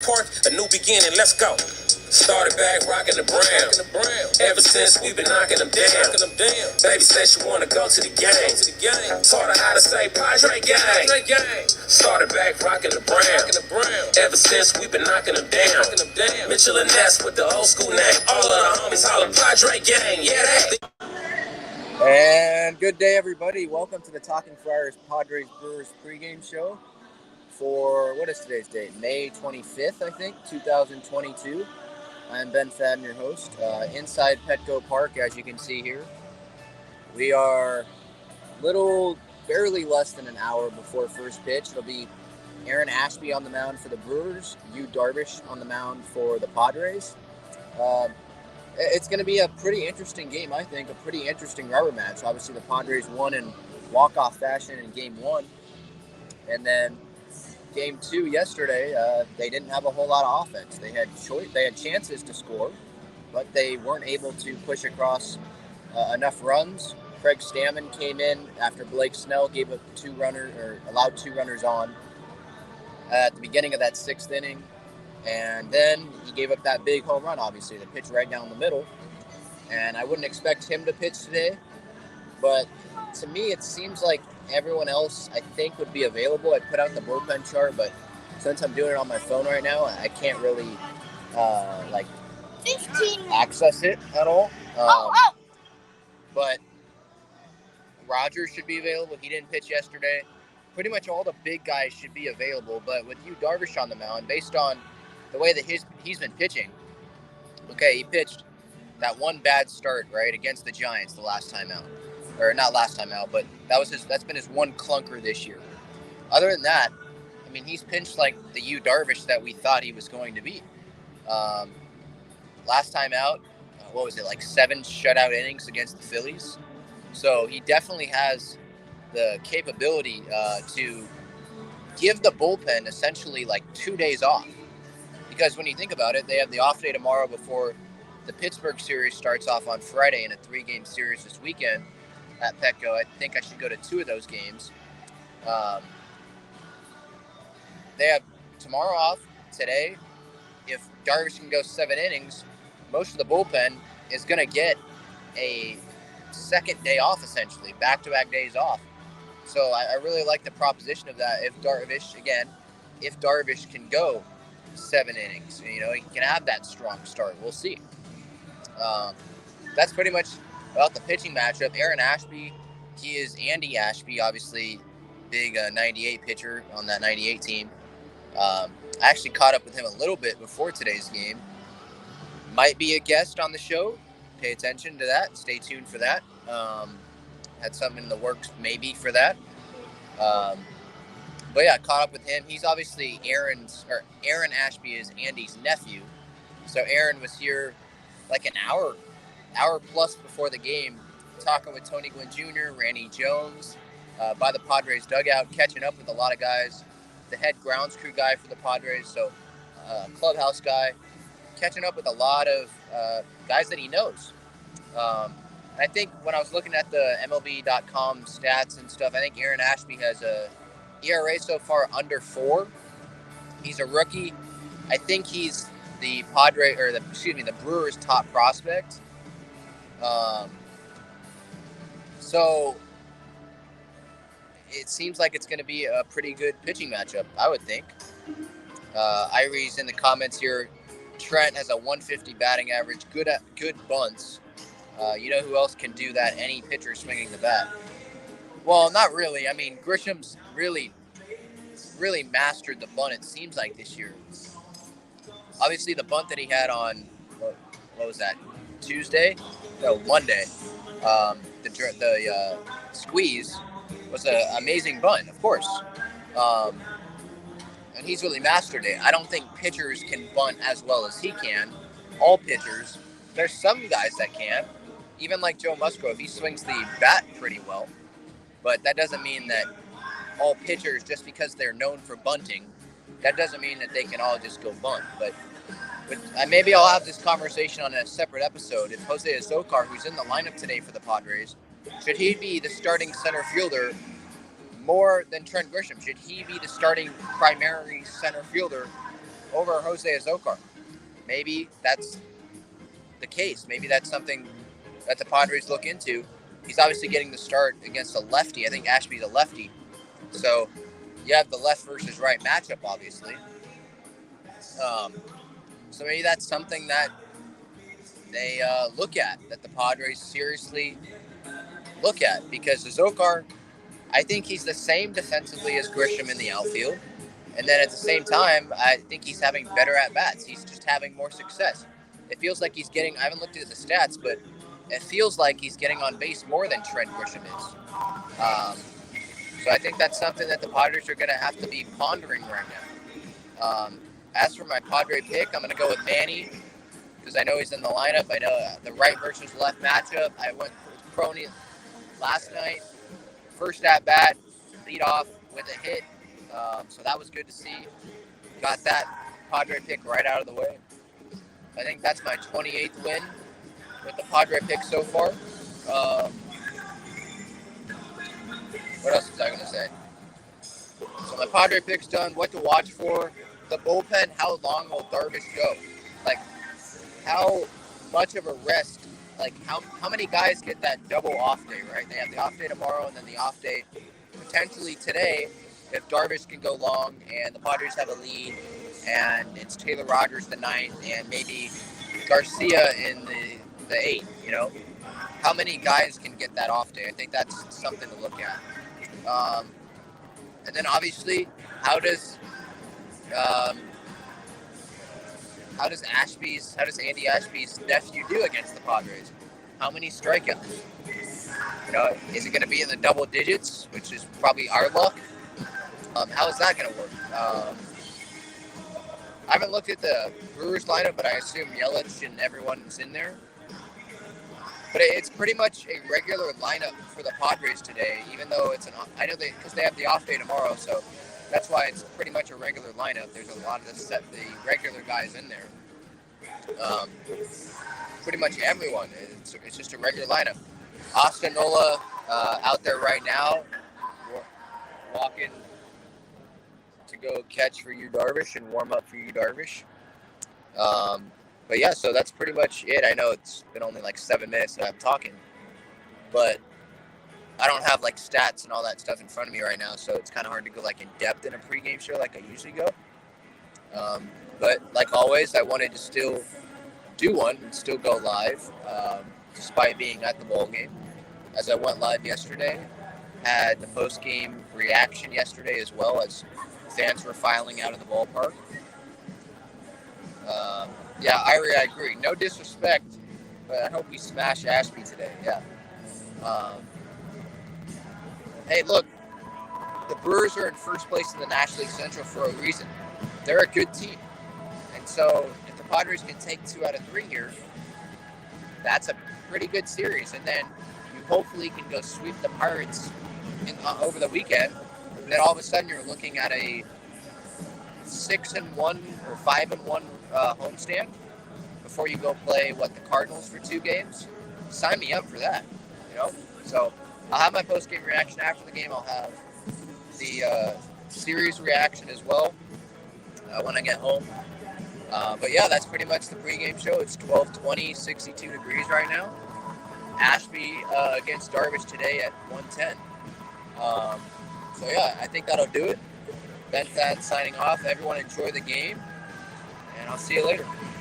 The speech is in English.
Park, a new beginning, let's go. Started back rocking the brown. Ever since we been knocking them down. Baby said she wanna go to the game. Taught her how to say Padres gang. Started back rocking the brown. Ever since we been knocking them down. Mitchell and Ness with the old school name. All of the homies holler Padres gang. Yeah, that. And good day, everybody. Welcome to the Talking Friars Padres Brewers pregame show for, what is today's date? May 25th, I think, 2022. I'm Ben Fadden, your host. Inside Petco Park, as you can see here. We are barely less than an hour before first pitch. It'll be Aaron Ashby on the mound for the Brewers, Yu Darvish on the mound for the Padres. It's going to be a pretty interesting game, I think, a pretty interesting rubber match. Obviously, the Padres won in walk-off fashion in Game 1. And then Game 2 yesterday, they didn't have a whole lot of offense. They had chances to score, but they weren't able to push across enough runs. Craig Stammen came in after Blake Snell gave up allowed two runners on at the beginning of that sixth inning. And then he gave up that big home run, obviously, the pitch right down the middle. And I wouldn't expect him to pitch today. But to me, it seems like everyone else, I think, would be available. I put out the bullpen chart, but since I'm doing it on my phone right now, I can't really, access it at all. But Rogers should be available. He didn't pitch yesterday. Pretty much all the big guys should be available. But with Yu Darvish on the mound, based on the way that he's been pitching, okay, he pitched that one bad start, right, against the Giants the last time out. Or not last time out, but that's been his one clunker this year. Other than that, I mean, he's pitched like the Yu Darvish that we thought he was going to be. Last time out, 7 shutout innings against the Phillies. So he definitely has the capability to give the bullpen essentially like 2 days off. Because when you think about it, they have the off day tomorrow before the Pittsburgh series starts off on Friday in a 3-game series this weekend at Petco. I think I should go to 2 of those games. They have tomorrow off. Today, if Darvish can go 7 innings, most of the bullpen is going to get a second day off, essentially, back-to-back days off. So I really like the proposition of that. If Darvish can go 7 innings, he can have that strong start. We'll see. That's pretty much about the pitching matchup. Aaron Ashby, he is Andy Ashby, obviously big 98 pitcher on that 98 team. I actually caught up with him a little bit before today's game. Might be a guest on the show. Pay attention to that. Stay tuned for that. Had something in the works maybe for that. But yeah, caught up with him. He's obviously Aaron Ashby is Andy's nephew. So Aaron was here like an hour plus before the game, talking with Tony Gwynn Jr., Randy Jones, by the Padres dugout, catching up with a lot of guys. The head grounds crew guy for the Padres, so clubhouse guy, catching up with a lot of guys that he knows. I think when I was looking at the MLB.com stats and stuff, I think Aaron Ashby has a ERA so far under 4. He's a rookie. I think he's the Brewers' top prospect. So it seems like it's going to be a pretty good pitching matchup, I would think. Irie's in the comments here. Trent has a 150 batting average, good bunts. You know who else can do that? Any pitcher swinging the bat. Well, not really. I mean, Grisham's really mastered the bunt, it seems like, this year. Obviously, the bunt that he had on, what was that, Tuesday? No, Monday. The squeeze was an amazing bunt, of course. And he's really mastered it. I don't think pitchers can bunt as well as he can. All pitchers. There's some guys that can. Even like Joe Musgrove, he swings the bat pretty well. But that doesn't mean that all pitchers, just because they're known for bunting, that doesn't mean that they can all just go bunt. But maybe I'll have this conversation on a separate episode. If Jose Azocar, who's in the lineup today for the Padres, should he be the starting center fielder more than Trent Grisham? Should he be the starting primary center fielder over Jose Azocar. Maybe that's the case. Maybe that's something that the Padres look into. He's obviously getting the start against a lefty. I think Ashby's a lefty. So you have the left versus right matchup, obviously. So maybe that's something that they look at, that the Padres seriously look at, because Azocar, I think he's the same defensively as Grisham in the outfield. And then at the same time, I think he's having better at-bats. He's just having more success. It feels like he's getting, I haven't looked at the stats, but it feels like he's getting on base more than Trent Grisham is. So I think that's something that the Padres are going to have to be pondering right now. As for my Padre pick, I'm going to go with Manny because I know he's in the lineup. I know the right versus left matchup. I went with Crony last night. First at-bat, lead off with a hit. So that was good to see. Got that Padre pick right out of the way. I think that's my 28th win with the Padre pick so far. What else was I going to say? So my Padre pick's done. What to watch for? The bullpen, how long will Darvish go? Like, how much of a rest? Like, how many guys get that double off day, right? They have the off day tomorrow and then the off day potentially today if Darvish can go long and the Padres have a lead and it's Taylor Rogers the 9th and maybe Garcia in the 8th, you know? How many guys can get that off day? I think that's something to look at. And then obviously, how does Andy Ashby's nephew do against the Padres? How many strikeouts? You know, is it going to be in the double digits, which is probably our luck? How is that going to work? I haven't looked at the Brewers lineup, but I assume Yelich and everyone's in there. But it's pretty much a regular lineup for the Padres today, even though I know because they have the off day tomorrow, so that's why it's pretty much a regular lineup. There's a lot of the regular guys in there. Pretty much everyone. It's just a regular lineup. Austin Nola out there right now, walking to go catch for Yu Darvish and warm up for Yu Darvish. But yeah, so that's pretty much it. I know it's been only like 7 minutes that I'm talking, but I don't have like stats and all that stuff in front of me right now, so it's kind of hard to go like in depth in a pregame show like I usually go. But like always, I wanted to still do one and still go live, despite being at the ball game. As I went live yesterday, had the post-game reaction yesterday as well as fans were filing out of the ballpark. Yeah, Irie, I agree. No disrespect, but I hope we smash Ashby today. Yeah. Hey, look, the Brewers are in first place in the National League Central for a reason. They're a good team. And so if the Padres can take 2 out of 3 here, that's a pretty good series. And then you hopefully can go sweep the Pirates over the weekend. And then all of a sudden you're looking at a 6-1 or 5-1 homestand before you go play the Cardinals for 2 games. Sign me up for that, you know. So I'll have my post-game reaction after the game. I'll have the series reaction as well when I get home. But yeah, that's pretty much the pregame show. It's 12:20, 62 degrees right now. Ashby against Darvish today at 110. So yeah, I think that'll do it. Ben Thad signing off. Everyone enjoy the game, and I'll see you later.